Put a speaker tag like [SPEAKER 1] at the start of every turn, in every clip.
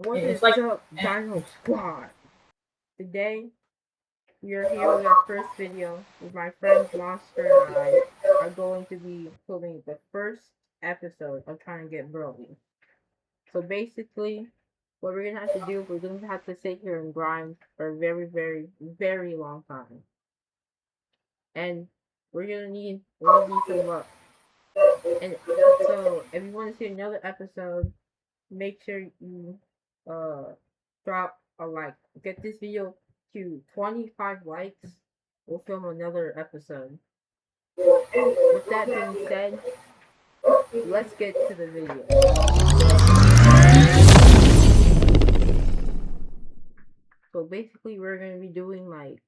[SPEAKER 1] What
[SPEAKER 2] It's
[SPEAKER 1] is
[SPEAKER 2] like
[SPEAKER 1] up, Dino Squad? Today we are here with our first video with my friends Monster and I are going to be filming the first episode of Trying to Get Broly. So basically, what we're gonna have to do, we're gonna have to sit here and grind for a very, very, very long time, and we're gonna need some luck. And so, if you want to see another episode, make sure you uh drop a like. Get this video to 25 likes. We'll film another episode. With that being said, let's get to the video. So basically, we're gonna be doing like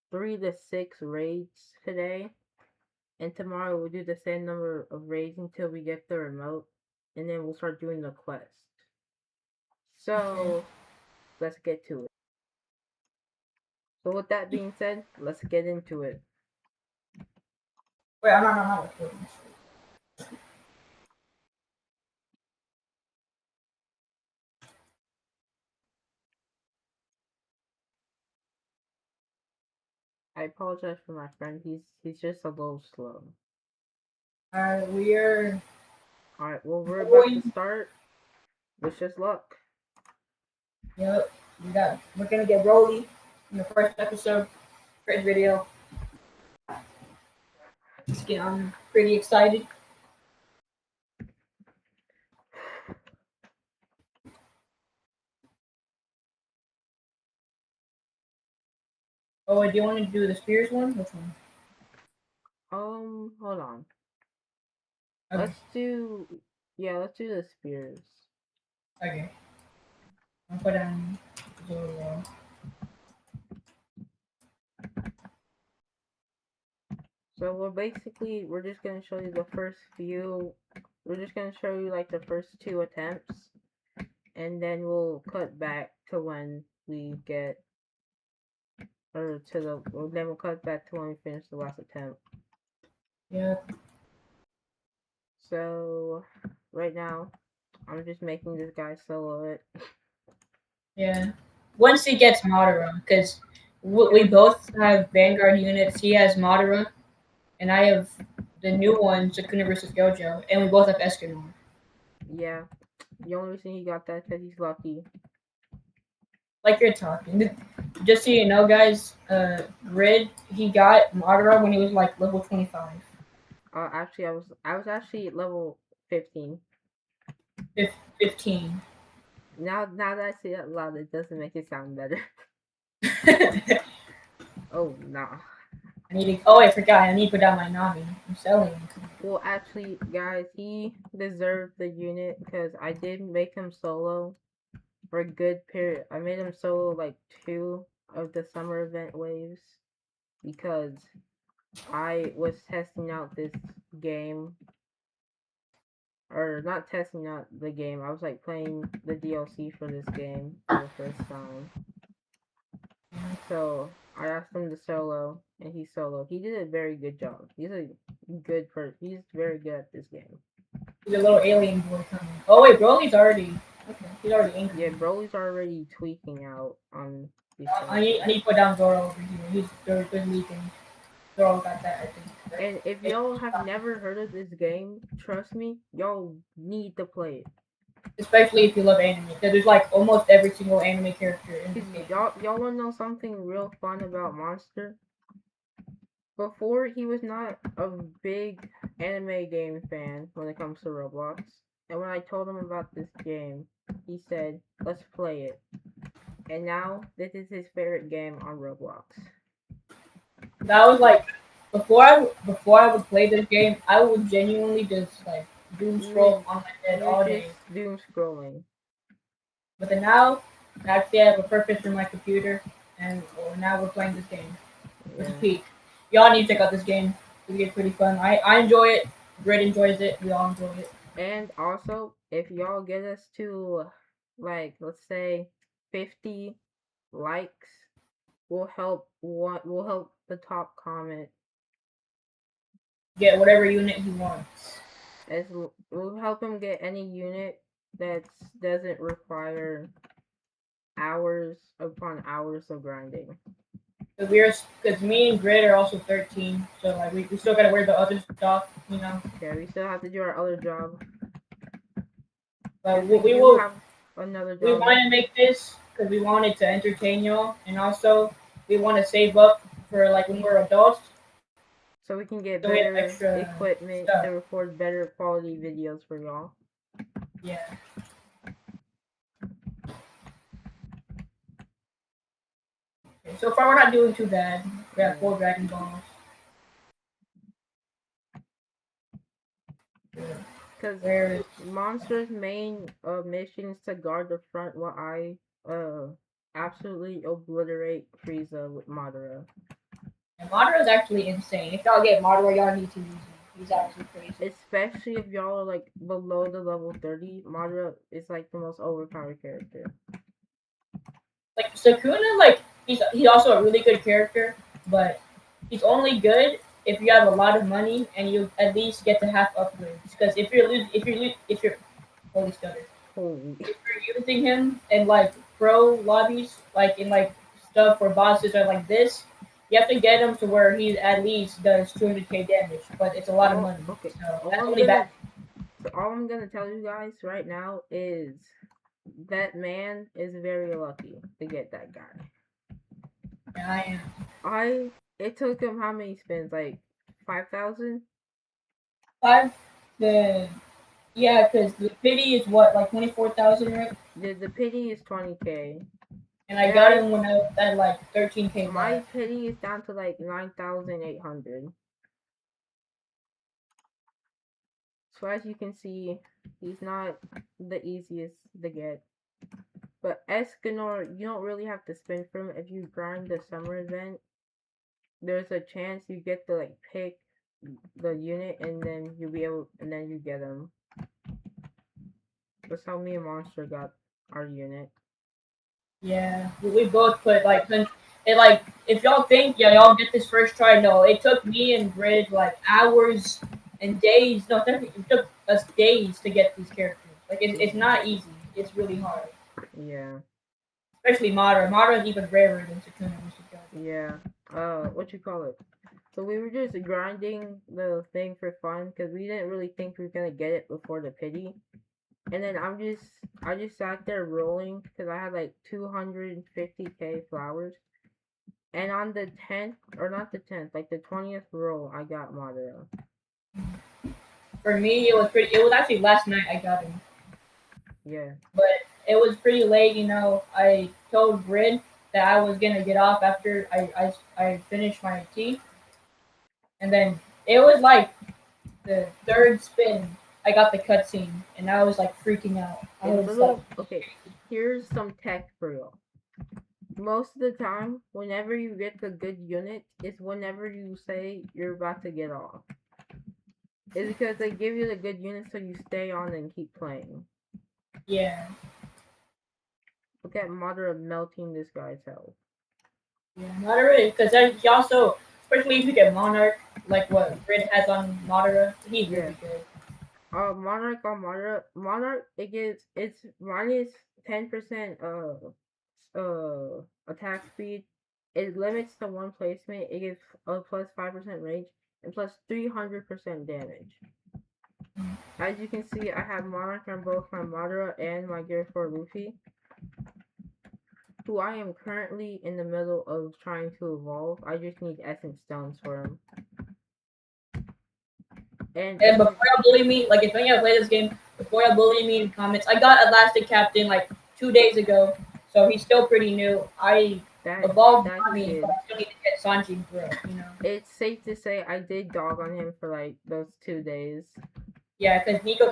[SPEAKER 1] 3 to 6 raids today, and tomorrow we'll do the same number of raids until we get the remote, and then we'll start doing the quest. So let's get to it. So with that being said, let's get into it.
[SPEAKER 2] wait, I'm not recording.
[SPEAKER 1] I apologize for my friend. He's just a little slow.
[SPEAKER 2] We're
[SPEAKER 1] All right, well we're about to
[SPEAKER 2] going.
[SPEAKER 1] start. Wish us luck.
[SPEAKER 2] Yep, we're gonna get Broly in the first episode, first video. I'm pretty excited. Oh, do you want to do the Spears one? Which one?
[SPEAKER 1] Hold on.
[SPEAKER 2] Okay.
[SPEAKER 1] Let's do the spears.
[SPEAKER 2] Okay. I'll put on Zoro.
[SPEAKER 1] So we're just gonna show you the first few. We're just gonna show you like the first 2 attempts, and then we'll cut back to when we get then we'll cut back to when we finish the last attempt.
[SPEAKER 2] Yeah.
[SPEAKER 1] So right now, I'm just making this guy solo it.
[SPEAKER 2] Yeah. Once he gets Madara, because we both have Vanguard units. He has Madara, and I have the new one, Sukuna versus Gojo, and we both have Escanor.
[SPEAKER 1] Yeah, the only reason he got that because he's lucky.
[SPEAKER 2] Like you're talking. Just so you know, guys, Grid, he got Madara when he was like level 25.
[SPEAKER 1] Actually, I was actually at level 15.
[SPEAKER 2] 15.
[SPEAKER 1] Now that I say it out loud, it doesn't make it sound better.
[SPEAKER 2] I
[SPEAKER 1] Oh nah.
[SPEAKER 2] need to. Oh, I forgot. I need to put down my Nami. I'm selling him.
[SPEAKER 1] Well, actually, guys, he deserved the unit because I did make him solo for a good period. I made him solo like 2 of the summer event waves because I was testing out this game, or not testing out the game. I was like playing the DLC for this game for the first time. So I asked him to solo, and he soloed. He did a very good job. He's a good person. He's very good at this game.
[SPEAKER 2] There's a little alien boy coming. Oh wait, Broly's already. Okay, he's already angry.
[SPEAKER 1] Yeah, Broly's already tweaking out on these
[SPEAKER 2] I need to put down Zoro over here. They're leaking. Zoro got that, I think.
[SPEAKER 1] And if y'all have never heard of this game, trust me, y'all need to play it.
[SPEAKER 2] Especially if you love anime, because there's like almost every single anime character in this game.
[SPEAKER 1] Y'all wanna know something real fun about Monster? Before, he was not a big anime game fan when it comes to Roblox. And when I told him about this game, he said, let's play it. And now, this is his favorite game on Roblox.
[SPEAKER 2] That was like before I would play this game, I would genuinely just like doom scroll on my bed all day.
[SPEAKER 1] Doom scrolling.
[SPEAKER 2] But then now, actually, I have a purpose for my computer, and now we're playing this game. It's a peak. Y'all need to check out this game. It's pretty fun. I enjoy it. Grid enjoys it. We all enjoy it.
[SPEAKER 1] And also, if y'all get us to, like, let's say 50 likes, we'll help the top comment
[SPEAKER 2] get whatever unit he wants.
[SPEAKER 1] We'll help him get any unit that doesn't require hours upon hours of grinding.
[SPEAKER 2] Because me and Grid are also 13, so like we still gotta wear the other stuff, you know.
[SPEAKER 1] Yeah, we still have to do our other job.
[SPEAKER 2] But
[SPEAKER 1] We
[SPEAKER 2] we
[SPEAKER 1] do
[SPEAKER 2] will.
[SPEAKER 1] have another
[SPEAKER 2] We
[SPEAKER 1] job,
[SPEAKER 2] want to make this because we wanted to entertain y'all, and also we want to save up for like when we're adults,
[SPEAKER 1] so we can
[SPEAKER 2] so
[SPEAKER 1] get
[SPEAKER 2] we have
[SPEAKER 1] better
[SPEAKER 2] extra
[SPEAKER 1] equipment
[SPEAKER 2] stuff.
[SPEAKER 1] to record better quality videos for y'all.
[SPEAKER 2] Yeah. Okay, so far, we're not doing too bad. We have 4 Dragon Balls.
[SPEAKER 1] Because
[SPEAKER 2] Where is
[SPEAKER 1] Monster's main mission is to guard the front while I absolutely obliterate Frieza with Madara.
[SPEAKER 2] and Madara is actually insane. If y'all get Madara, y'all need to use him. He's actually crazy.
[SPEAKER 1] Especially if y'all are like below the level 30, Madara is like the most overpowered character.
[SPEAKER 2] Like Sukuna, like he's also a really good character, but he's only good if you have a lot of money and you at least get to have upgrades. Because if you're holy stutter.
[SPEAKER 1] Holy.
[SPEAKER 2] If you're using him in like pro lobbies, like in like stuff where bosses are like this, you have to get him to where he at least does 200k damage, but it's a lot of money.
[SPEAKER 1] Okay.
[SPEAKER 2] So
[SPEAKER 1] All
[SPEAKER 2] that's
[SPEAKER 1] I'm
[SPEAKER 2] only
[SPEAKER 1] gonna
[SPEAKER 2] bad.
[SPEAKER 1] so all I'm gonna tell you guys right now is that man is very lucky to get that guy.
[SPEAKER 2] Yeah, I am.
[SPEAKER 1] It took him how many spins? Like 5,000?
[SPEAKER 2] 5 the yeah, because the pity is what like 24,000, right?
[SPEAKER 1] The pity is 20k.
[SPEAKER 2] And I
[SPEAKER 1] And
[SPEAKER 2] got him when I was at like 13k
[SPEAKER 1] my
[SPEAKER 2] left.
[SPEAKER 1] pity is down to like 9,800. So as you can see, he's not the easiest to get. But Escanor, you don't really have to spin for him. If you grind the summer event, there's a chance you get to like pick the unit and then you'll be able and then you get him. That's how me and Monster got our unit.
[SPEAKER 2] Yeah, we both put like it like if y'all think yeah y'all get this first try, no, it took me and Grid like hours and days. No, it took us days to get these characters. Like it's not easy. It's really hard,
[SPEAKER 1] Yeah.
[SPEAKER 2] especially Madara. Madara is even rarer than Sukuna.
[SPEAKER 1] Yeah. What you call it? So we were just grinding the thing for fun because we didn't really think we were gonna get it before the pity. And then I just sat there rolling because I had like 250k flowers. And on the 10th, or not the 10th, like the 20th roll, I got Madara.
[SPEAKER 2] For me, it was pretty. It was actually last night I got him,
[SPEAKER 1] Yeah.
[SPEAKER 2] but it was pretty late. You know, I told Grid that I was gonna get off after I finished my tea, and then it was like the third spin, I got the cutscene, and I was like freaking out. I was like,
[SPEAKER 1] Okay, here's some tech for you. Most of the time, whenever you get the good unit, it's whenever you say you're about to get off. It's because they give you the good unit so you stay on and keep playing.
[SPEAKER 2] yeah,
[SPEAKER 1] Look at Madara melting this guy's health.
[SPEAKER 2] yeah, Madara, because he also, especially if you get Monarch, like what Grid has on Madara, he's really good.
[SPEAKER 1] Monarch on Monarch, it's minus 10% attack speed. It limits to one placement. It gives a plus 5% range and plus 300% damage. As you can see, I have Monarch on both my Madara and my Gear 4 Luffy, who I am currently in the middle of trying to evolve. I just need Essence Stones for him.
[SPEAKER 2] And before y'all bully me, like if any of y'all play this game, before y'all bully me in comments, I got Elastic Captain like 2 days ago, so he's still pretty new. I evolved Nami, but I still need to get Sanji and Bro, you know.
[SPEAKER 1] It's safe to say I did dog on him for like those 2 days.
[SPEAKER 2] Yeah, because Nico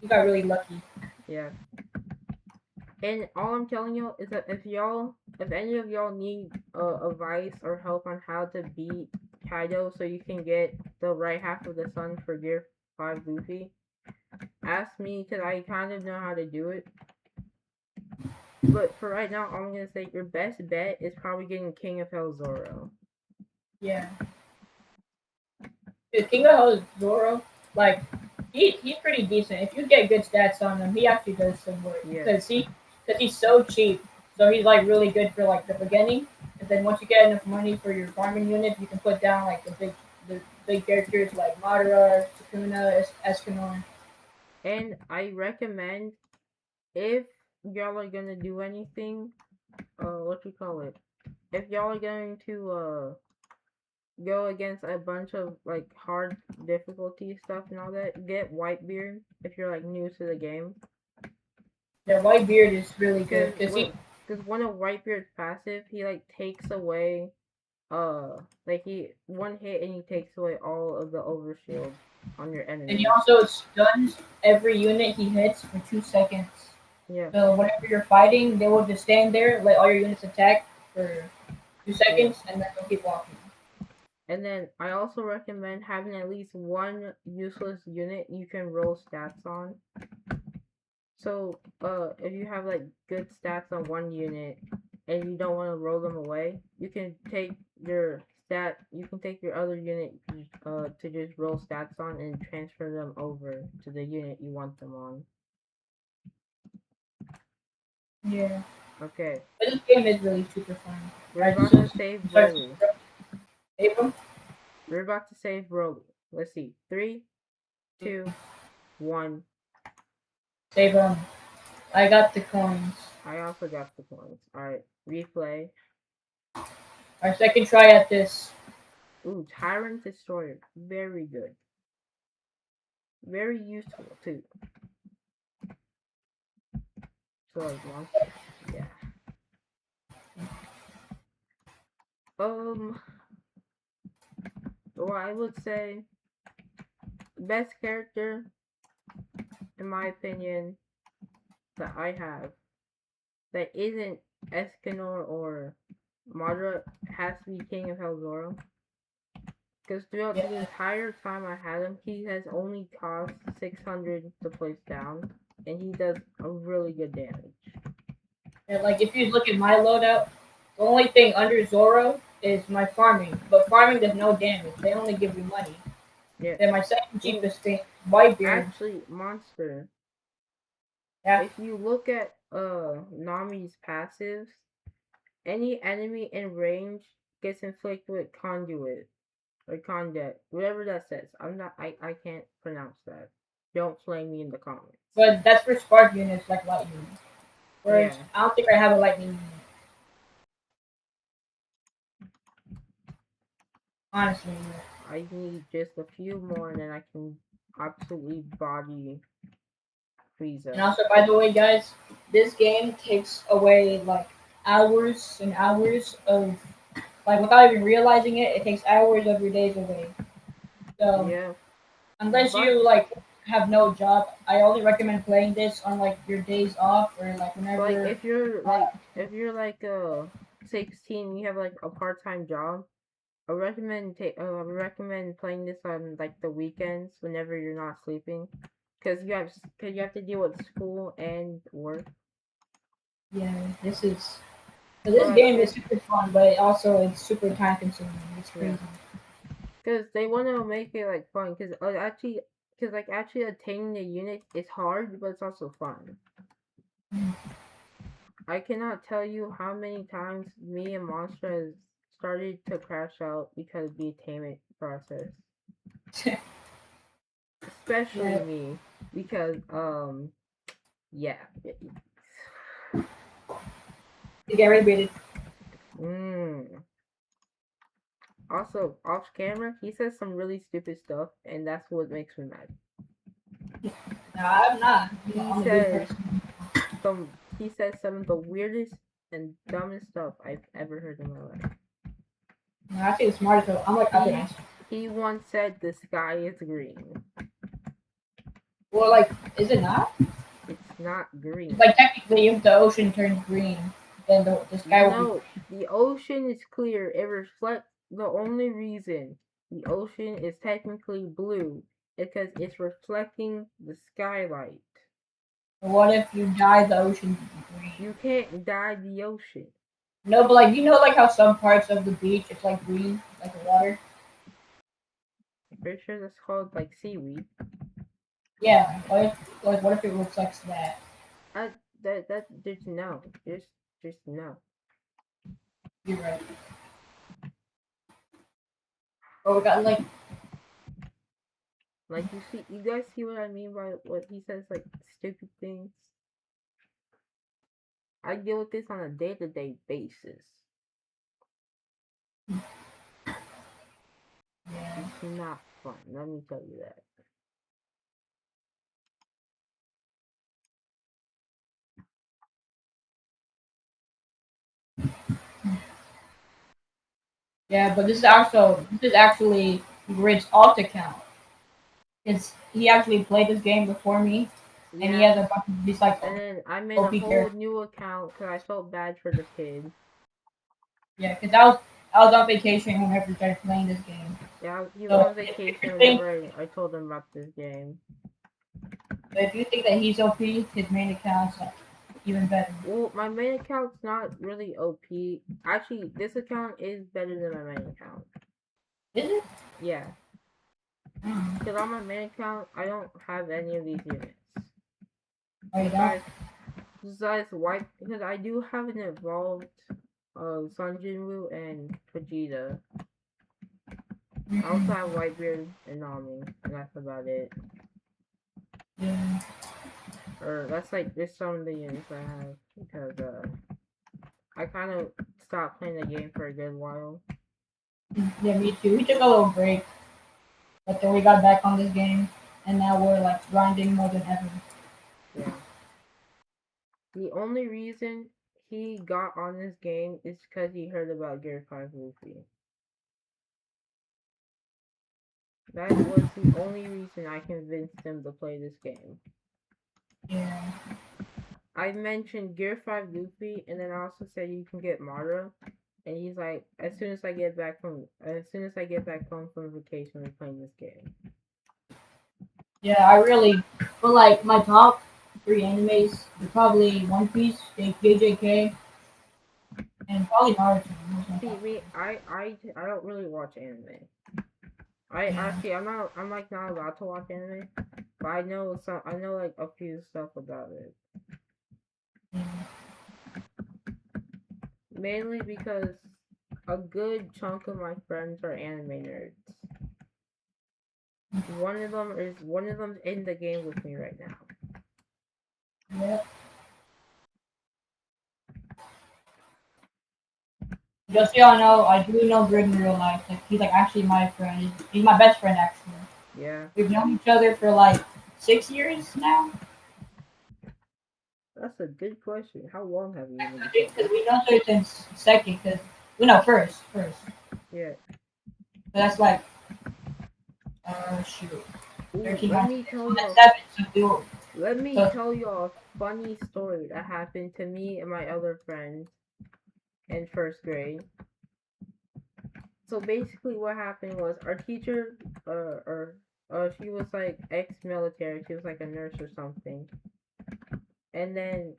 [SPEAKER 2] he got really lucky.
[SPEAKER 1] Yeah. And all I'm telling you is that if any of y'all need advice or help on how to beat Kaido so you can get the right half of the sun for Gear 5 Luffy, ask me because I kind of know how to do it. But for right now, I'm going to say your best bet is probably getting King of Hell Zoro.
[SPEAKER 2] Yeah. Dude, King of Hell Zoro, like, He's pretty decent. If you get good stats on him, he actually does some work
[SPEAKER 1] Yeah.
[SPEAKER 2] because he's so cheap. So he's like really good for like the beginning, and then once you get enough money for your farming unit, you can put down like the big characters like Madara, Sukuna, Escanor.
[SPEAKER 1] And I recommend if y'all are gonna do anything, what you call it? If y'all are going to go against a bunch of like hard difficulty stuff and all that, get Whitebeard if you're like new to the game.
[SPEAKER 2] Their Whitebeard is really good
[SPEAKER 1] Cause
[SPEAKER 2] because he
[SPEAKER 1] what? Cause one of Whitebeard's passive, he like takes away like he one hit and he takes away all of the overshield on your
[SPEAKER 2] and he
[SPEAKER 1] enemies.
[SPEAKER 2] also stuns every unit he hits for 2 seconds.
[SPEAKER 1] Yeah,
[SPEAKER 2] So whenever you're fighting, they will just stand there, let all your units attack for two
[SPEAKER 1] yeah.
[SPEAKER 2] seconds, and then they'll keep walking.
[SPEAKER 1] And then I also recommend having at least one useless unit you can roll stats on. So, if you have like good stats on one unit and you don't want to roll them away, you can take you can take your other unit to just roll stats on and transfer them over to the unit you want them on.
[SPEAKER 2] Yeah.
[SPEAKER 1] Okay,
[SPEAKER 2] But this game is really super fun.
[SPEAKER 1] we're
[SPEAKER 2] Right?
[SPEAKER 1] about to save Broly.
[SPEAKER 2] Abram?
[SPEAKER 1] We're about to save Broly. Let's see. Three, two, one.
[SPEAKER 2] Save I got the coins.
[SPEAKER 1] I also got the points. Alright, replay.
[SPEAKER 2] Our second try at this.
[SPEAKER 1] Ooh, Tyrant Destroyer. Very good. Very useful too. So like monster. Yeah. Um well I would say best character in my opinion that I have that isn't Escanor or Madara has to be King of Hell Zoro. Because throughout the
[SPEAKER 2] Yeah.
[SPEAKER 1] entire time I had him, he has only cost 600 to place down, and he does a really good damage.
[SPEAKER 2] And like if you look at my loadout, the only thing under Zoro is my farming. But farming does no damage. They only give you money.
[SPEAKER 1] Yeah.
[SPEAKER 2] Then my second
[SPEAKER 1] Well,
[SPEAKER 2] cheapest thing, Whitebeard.
[SPEAKER 1] actually, Monster,
[SPEAKER 2] Yeah.
[SPEAKER 1] if you look at Nami's passives, any enemy in range gets inflicted with conduit or conduit, whatever that says. I can't pronounce that. Don't flame me in the comments.
[SPEAKER 2] But that's for spark units like lightning. Whereas
[SPEAKER 1] Yeah.
[SPEAKER 2] I don't think I have a lightning unit. Honestly.
[SPEAKER 1] I need just a few more and then I can absolutely body
[SPEAKER 2] And
[SPEAKER 1] Frieza.
[SPEAKER 2] also, by the way, guys, this game takes away like hours and hours of like without even realizing it, it takes hours of your days away. So
[SPEAKER 1] Yeah.
[SPEAKER 2] unless
[SPEAKER 1] But
[SPEAKER 2] you like have no job, I only recommend playing this on like your days off or like
[SPEAKER 1] like
[SPEAKER 2] whenever.
[SPEAKER 1] if you're like 16, you have like a part-time job, I recommend playing this on like the weekends whenever you're not sleeping, cause you have to deal with school and work.
[SPEAKER 2] Yeah, this
[SPEAKER 1] But
[SPEAKER 2] game is super fun, but also it's super time consuming. It's
[SPEAKER 1] yeah,
[SPEAKER 2] crazy.
[SPEAKER 1] cause they want to make it like fun, cause like actually attaining the unit is hard, but it's also fun. I cannot tell you how many times me and Monster has started to crash out because of the attainment process. Especially
[SPEAKER 2] Yeah,
[SPEAKER 1] me, because yeah.
[SPEAKER 2] to get rebooted.
[SPEAKER 1] Mm. Also, off camera, he says some really stupid stuff, and that's what makes me mad.
[SPEAKER 2] No, I'm not.
[SPEAKER 1] He
[SPEAKER 2] I'm a good
[SPEAKER 1] says
[SPEAKER 2] person.
[SPEAKER 1] he says some of the weirdest and dumbest stuff I've ever heard in my life.
[SPEAKER 2] No, I think it's smarter. So I'm like other
[SPEAKER 1] He
[SPEAKER 2] guys.
[SPEAKER 1] he once said the sky is green.
[SPEAKER 2] Well, like, is it not?
[SPEAKER 1] It's not green.
[SPEAKER 2] Like technically, if the ocean turns green, then the sky will be.
[SPEAKER 1] No, the ocean is clear. It reflects the only reason the ocean is technically blue is because it's reflecting the skylight.
[SPEAKER 2] What if you dye the ocean green?
[SPEAKER 1] You can't dye the ocean.
[SPEAKER 2] No, but like you know, like how some parts of the beach it's like green, like the water.
[SPEAKER 1] I'm pretty sure that's called like seaweed.
[SPEAKER 2] Yeah, what if it reflects that?
[SPEAKER 1] I that just no, just no.
[SPEAKER 2] You're right. But we got like,
[SPEAKER 1] Like you guys see what I mean by what he says, like stupid things. I deal with this on a day-to-day basis.
[SPEAKER 2] yeah,
[SPEAKER 1] It's not fun. Let me tell you that.
[SPEAKER 2] yeah. But this is actually Grid's alt account. He actually played this game before me, and he
[SPEAKER 1] Yeah,
[SPEAKER 2] has a bunch of these like
[SPEAKER 1] and then I made a
[SPEAKER 2] OP
[SPEAKER 1] whole
[SPEAKER 2] characters.
[SPEAKER 1] new account because I felt bad for the kid.
[SPEAKER 2] Yeah, because I was on vacation whenever we started playing this game.
[SPEAKER 1] Yeah, he was
[SPEAKER 2] So
[SPEAKER 1] on
[SPEAKER 2] if
[SPEAKER 1] vacation
[SPEAKER 2] you think
[SPEAKER 1] whenever I told him about this game.
[SPEAKER 2] if you think that he's OP, his main account's like even better.
[SPEAKER 1] Well, my main account's not really OP. Actually, this account is better than my main account.
[SPEAKER 2] Is it?
[SPEAKER 1] Yeah,
[SPEAKER 2] Mm.
[SPEAKER 1] because on my main account, I don't have any of these units.
[SPEAKER 2] Oh, you don't?
[SPEAKER 1] Besides white, because I do have an evolved Sun Jinwoo and Vegeta. I also
[SPEAKER 2] Mm.
[SPEAKER 1] have Whitebeard and Nami, and that's about it.
[SPEAKER 2] Yeah.
[SPEAKER 1] Or that's like just some of the units I have because I kind of stopped playing the game for a good while.
[SPEAKER 2] Yeah, me too. We took a little break, but then we got back on this game, and now we're like grinding more than ever.
[SPEAKER 1] Yeah. The only reason he got on this game is because he heard about Gear 5 Luffy. That was the only reason I convinced him to play this game.
[SPEAKER 2] Yeah.
[SPEAKER 1] I mentioned Gear 5 Luffy, and then I also said you can get Madara. And he's like, as soon as I get back home from vacation, we're playing this game.
[SPEAKER 2] Yeah, I really, but like my top three animes are probably One Piece, JJK, and probably Naruto. Those are my
[SPEAKER 1] See,
[SPEAKER 2] top
[SPEAKER 1] me, I don't really watch anime. I
[SPEAKER 2] three. Yeah.
[SPEAKER 1] actually, I'm like not allowed to watch anime, but I know like a few stuff about it.
[SPEAKER 2] Yeah.
[SPEAKER 1] Mainly because a good chunk of my friends are anime nerds. One of them's in the game with me right now.
[SPEAKER 2] Yeah. Just so y'all know, I do know Grid in real life. Like he's like actually my friend. He's my best friend actually.
[SPEAKER 1] Yeah,
[SPEAKER 2] We've known each other for like 6 years now.
[SPEAKER 1] that's a good question. How long have you known each
[SPEAKER 2] Because
[SPEAKER 1] other?
[SPEAKER 2] we know each other since second. Because we know first.
[SPEAKER 1] Yeah.
[SPEAKER 2] So that's like shoot,
[SPEAKER 1] Ooh,
[SPEAKER 2] 13 months. So that's
[SPEAKER 1] let me
[SPEAKER 2] so
[SPEAKER 1] tell you a funny story that happened to me and my other friends in first grade. So basically, what happened was our teacher, or she was like ex-military. She was like a nurse or something. And then,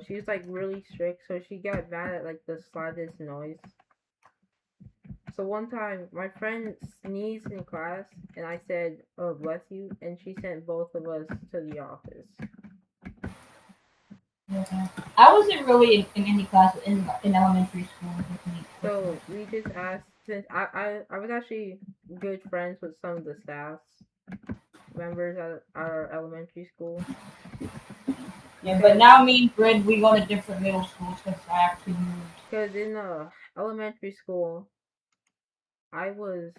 [SPEAKER 1] she was like really strict, so she got mad at like the slightest noise. So one time, my friend sneezed in class, and I said, "Oh, bless you," and she sent both of us to the office.
[SPEAKER 2] yeah. I wasn't really in any class in elementary school with me.
[SPEAKER 1] So we just asked, since I was actually good friends with some of the staffs members at our elementary school.
[SPEAKER 2] Yeah, but
[SPEAKER 1] Because
[SPEAKER 2] now me and Fred, we go to different middle schools because I actually moved.
[SPEAKER 1] in elementary school, I was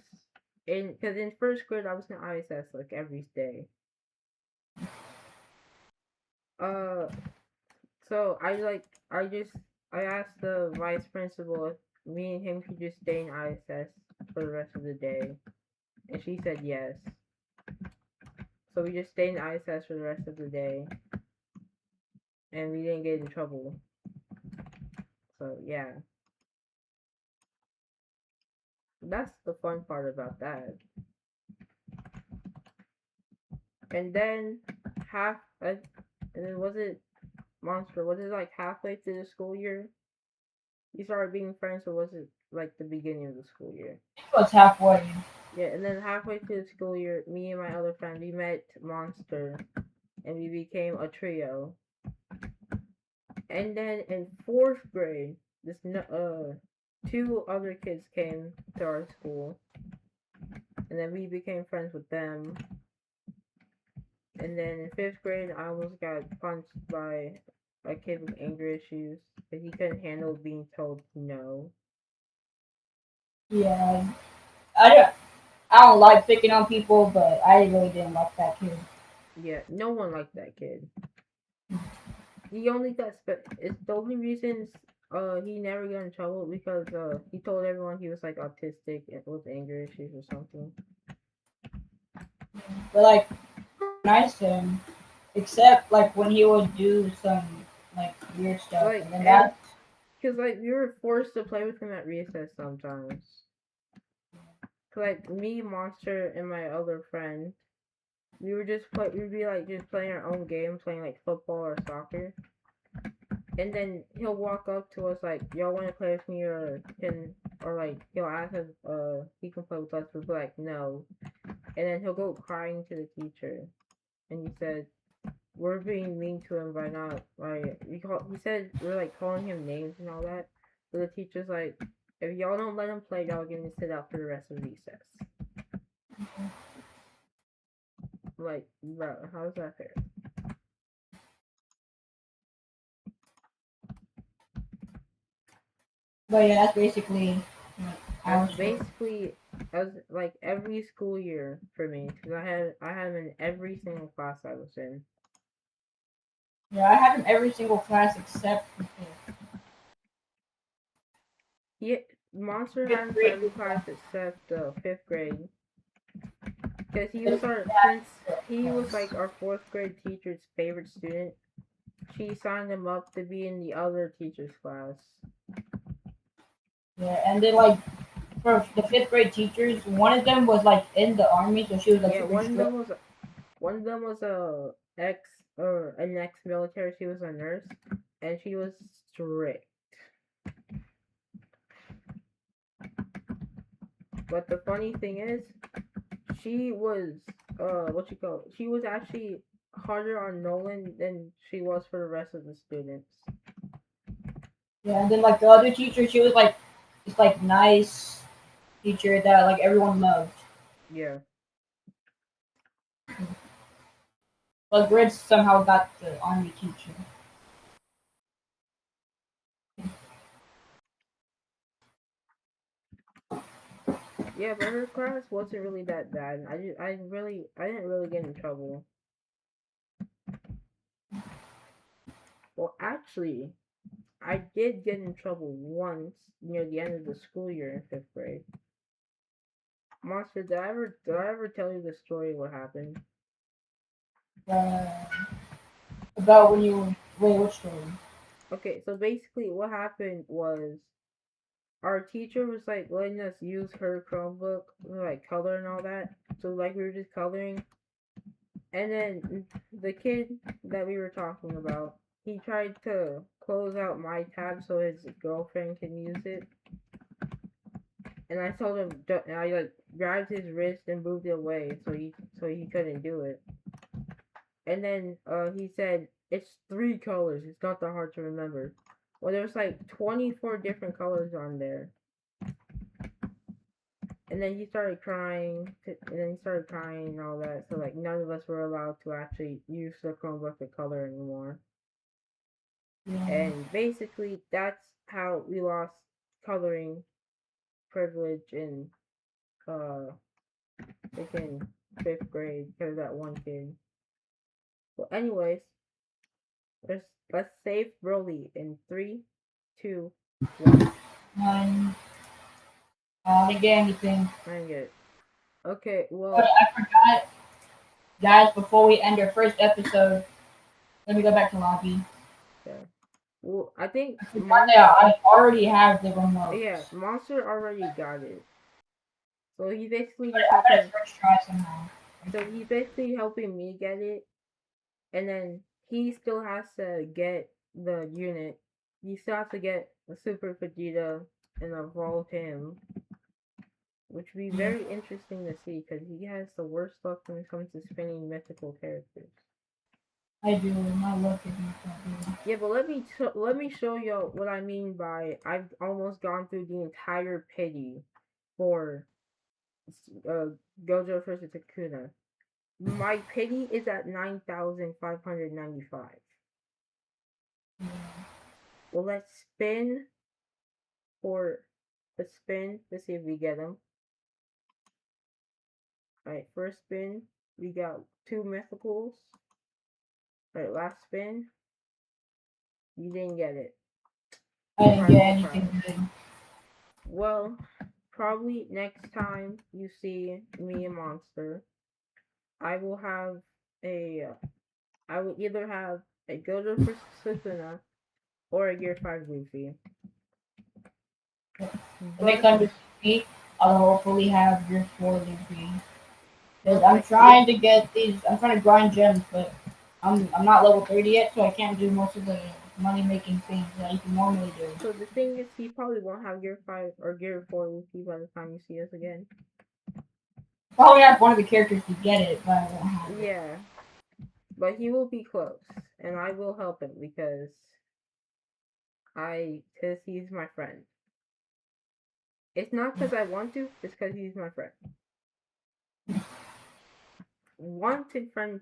[SPEAKER 1] because in first grade I was in ISS like every day. Uh, so I asked the vice principal if me and him could just stay in ISS for the rest of the day, and she said yes. So we just stayed in ISS for the rest of the day, and we didn't get in trouble. So yeah, that's the fun part about that. And then half, and then was it Monster? Was it like halfway through the school year you started being friends, or was it like the beginning of the school year?
[SPEAKER 2] It was halfway.
[SPEAKER 1] Yeah, and then halfway through the school year, me and my other friend, we met Monster, and we became a trio. And then in fourth grade, two other kids came to our school, and then we became friends with them. And then in fifth grade, I almost got punched by a kid with anger issues because he couldn't handle being told no.
[SPEAKER 2] Yeah, I don't. I don't like picking on people, but I really didn't like that kid.
[SPEAKER 1] Yeah, no one liked that kid. He only got it's the only reason he never got in trouble because he told everyone he was like autistic and with anger issues or something.
[SPEAKER 2] But like nice to him, except like when he would do some like weird stuff,
[SPEAKER 1] Like
[SPEAKER 2] and then
[SPEAKER 1] and
[SPEAKER 2] that.
[SPEAKER 1] because like we were forced to play with him at recess sometimes. Like me, Monster, and my other friend, we would just play. We'd be like just playing our own game, playing like football or soccer. And then he'll walk up to us like, "Y'all want to play with me or like he'll ask us he can play with us." We'll be like, "No," and then he'll go crying to the teacher, and he said, "We're being mean to him by not like he said we're like calling him names and all that." So the teacher's like, "If y'all don't let him play, y'all get to sit out for the rest of recess." Like, bro, how's that fair?
[SPEAKER 2] But yeah, that's basically like,
[SPEAKER 1] That's
[SPEAKER 2] our story.
[SPEAKER 1] basically as like every school year for me because I had him in every single class I was in.
[SPEAKER 2] Yeah, I have him every single class except for fifth.
[SPEAKER 1] He Monster had
[SPEAKER 2] Fifth
[SPEAKER 1] him for
[SPEAKER 2] grade
[SPEAKER 1] every
[SPEAKER 2] was
[SPEAKER 1] class except fifth grade because he was
[SPEAKER 2] the
[SPEAKER 1] our since he was
[SPEAKER 2] class.
[SPEAKER 1] like our fourth grade teacher's favorite student. She signed him up to be in the other teacher's class.
[SPEAKER 2] Yeah, and then like for the fifth grade teachers, one of them was like in the army, so she was like
[SPEAKER 1] Yeah,
[SPEAKER 2] super strict.
[SPEAKER 1] one of them was a an ex military. She was a nurse, and she was strict. But the funny thing is, she was what you call it? She was actually harder on Nolan than she was for the rest of the students.
[SPEAKER 2] Yeah, and then like the other teacher, she was like just like nice teacher that like everyone loved.
[SPEAKER 1] Yeah.
[SPEAKER 2] But Grid somehow got the army teacher.
[SPEAKER 1] Yeah, but her class wasn't really that bad. I didn't really get in trouble. Well, actually, I did get in trouble once near the end of the school year in fifth grade. Monster, did I ever tell you the story what happened?
[SPEAKER 2] Uh, about when you wait, which story?
[SPEAKER 1] Okay, so basically what happened was our teacher was like letting us use her Chromebook like color and all that. So like we were just coloring, and then the kid that we were talking about, he tried to close out my tab so his girlfriend can use it. And I told him, and I like grabbed his wrist and moved it away so he couldn't do it. And then he said it's three colors. It's not that hard to remember. Well, there's like 24 different colors on there. And then he started crying, and then he started crying and all that. So like none of us were allowed to actually use the Chromebook to color anymore.
[SPEAKER 2] Yeah,
[SPEAKER 1] And basically, that's how we lost coloring privilege in uh like in fifth grade because of that one kid. Well, anyways, let's let's save Broly in three, two, one.
[SPEAKER 2] and I didn't get anything.
[SPEAKER 1] I get it. Okay,
[SPEAKER 2] But
[SPEAKER 1] well,
[SPEAKER 2] I forgot, guys. Before we end our first episode, let me go back to lobby.
[SPEAKER 1] yeah. Well, I think
[SPEAKER 2] I forgot that I already have the
[SPEAKER 1] Yeah,
[SPEAKER 2] remote.
[SPEAKER 1] Monster already got it. So he basically just
[SPEAKER 2] I gotta
[SPEAKER 1] helping.
[SPEAKER 2] first try somehow.
[SPEAKER 1] So he's basically helping me get it, and then he still has to get the unit. He still has to get the Super Vegeta and evolve him. which would be very interesting to see because he has the worst luck when it comes to spinning mythical characters.
[SPEAKER 2] I do. My luck is not that good.
[SPEAKER 1] Yeah, but let me show you what I mean by I've almost gone through the entire pity for Gojo versus Takuna. My pity is at 9,595.
[SPEAKER 2] Yeah.
[SPEAKER 1] Well, let's spin for a spin. Let's see if we get them. Alright, first spin, we got 2 mythicals. Alright, last spin, you didn't get it.
[SPEAKER 2] I didn't get anything good.
[SPEAKER 1] Well, probably next time you see me and Monster, I will have I will either have a Gojo for Sukuna or a Gear 5 Luffy.
[SPEAKER 2] When it comes to me, I'll hopefully have your 4 Luffy. Because I'm trying to get these. I'm trying to grind gems, but I'm not level 30 yet, so I can't do most of the money making things that you can normally do.
[SPEAKER 1] So the thing is, he probably won't have Gear 5 or Gear 4 Luffy by the time you see us again.
[SPEAKER 2] Probably have one of the characters to get it, but I won't have it.
[SPEAKER 1] Yeah. But he will be close, and I will help him because he's my friend. It's not because I want to, it's because he's my friend. Want and friend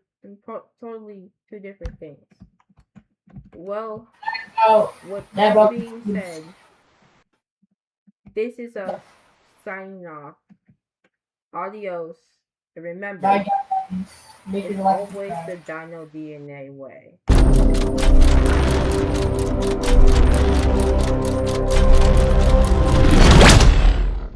[SPEAKER 1] are totally 2 different things. Well, with that being said, this is us signing off. Adios. And remember,
[SPEAKER 2] Bye, guys.
[SPEAKER 1] it's always the Dino DNA way.